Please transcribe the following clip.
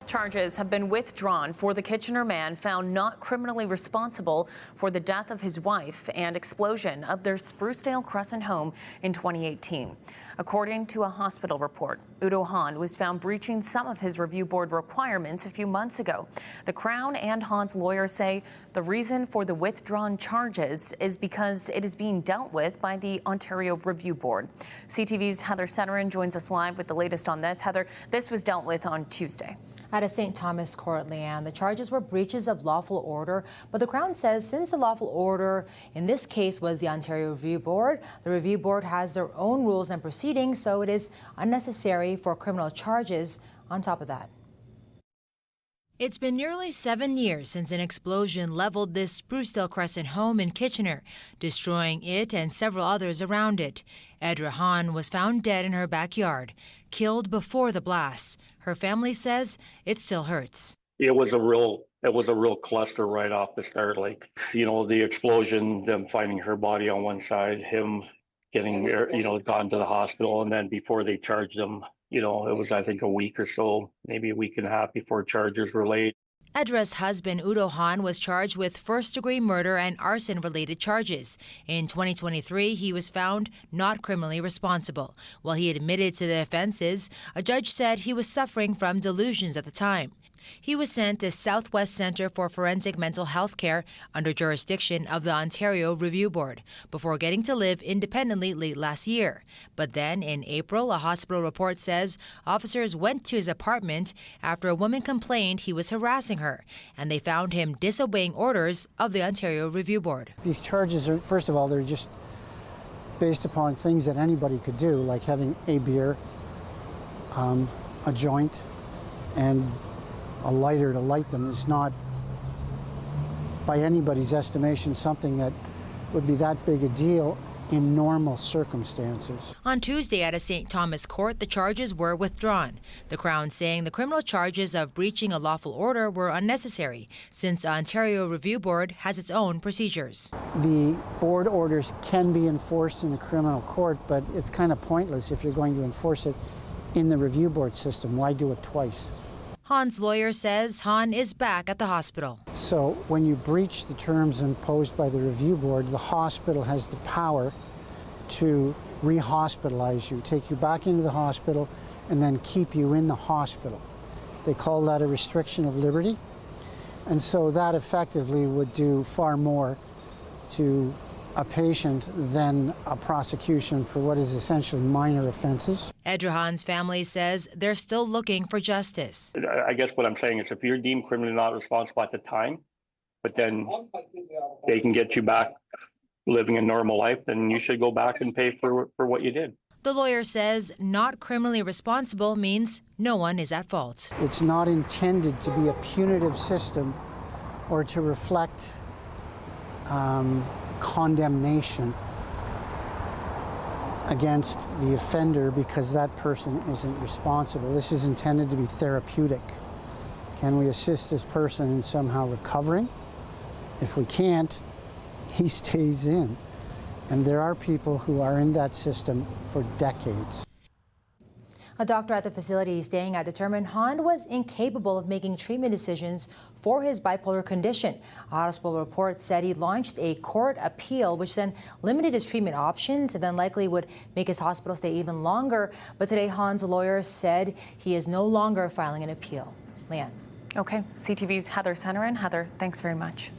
Charges have been withdrawn for the Kitchener man found not criminally responsible for the death of his wife and explosion of their Sprucedale Crescent home in 2018. According to a hospital report, Udo Haan was found breaching some of his review board requirements a few months ago. The Crown and Haan's lawyers say the reason for the withdrawn charges is because it is being dealt with by the Ontario Review Board. CTV's Heather Senoran joins us live with the latest on this. Heather, this was dealt with on Tuesday. At a St. Thomas court, Leanne, the charges were breaches of lawful order, but the Crown says since the lawful order in this case was the Ontario Review Board, the Review Board has their own rules and proceedings, so it is unnecessary for criminal charges on top of that. It's been nearly 7 years since an explosion leveled this Sprucedale Crescent home in Kitchener, destroying it and several others around it. Udo Haan was found dead in her backyard, killed before the blast. Her family says it still hurts. It was a real cluster right off the start. Like, the explosion, them finding her body on one side, him getting, gone to the hospital, and then before they charged him, it was, I think, a week or so, maybe a week and a half before charges were laid. Udo's husband, Udo Haan, was charged with first-degree murder and arson-related charges. In 2023, he was found not criminally responsible. While he admitted to the offenses, a judge said he was suffering from delusions at the time. He was sent to Southwest Centre for Forensic Mental Health Care under jurisdiction of the Ontario Review Board before getting to live independently late last year. But then, in April, a hospital report says officers went to his apartment after a woman complained he was harassing her, and they found him disobeying orders of the Ontario Review Board. These charges are, first of all, they're just based upon things that anybody could do, like having a beer, a joint, and a lighter to light them. Is not, by anybody's estimation, something that would be that big a deal in normal circumstances. On Tuesday at a St. Thomas court, the charges were withdrawn. The Crown saying the criminal charges of breaching a lawful order were unnecessary since the Ontario Review Board has its own procedures. The board orders can be enforced in the criminal court, but it's kind of pointless if you're going to enforce it in the review board system. Why do it twice? Haan's lawyer says Haan is back at the hospital. So when you breach the terms imposed by the review board, the hospital has the power to re-hospitalize you, take you back into the hospital, and then keep you in the hospital. They call that a restriction of liberty. And so that effectively would do far more to a patient than a prosecution for what is essentially minor offenses. Udo Haan's family says they're still looking for justice. I guess what I'm saying is if you're deemed criminally not responsible at the time, but then they can get you back living a normal life, then you should go back and pay for what you did. The lawyer says not criminally responsible means no one is at fault. It's not intended to be a punitive system or to reflect condemnation against the offender because that person isn't responsible. This is intended to be therapeutic. Can we assist this person in somehow recovering? If we can't, he stays in. And there are people who are in that system for decades. A doctor at the facility staying at determined Haan was incapable of making treatment decisions for his bipolar condition. A hospital report said he launched a court appeal, which then limited his treatment options and then likely would make his hospital stay even longer. But today, Haan's lawyer said he is no longer filing an appeal. Leanne. Okay, CTV's Heather Senoran. Heather, thanks very much.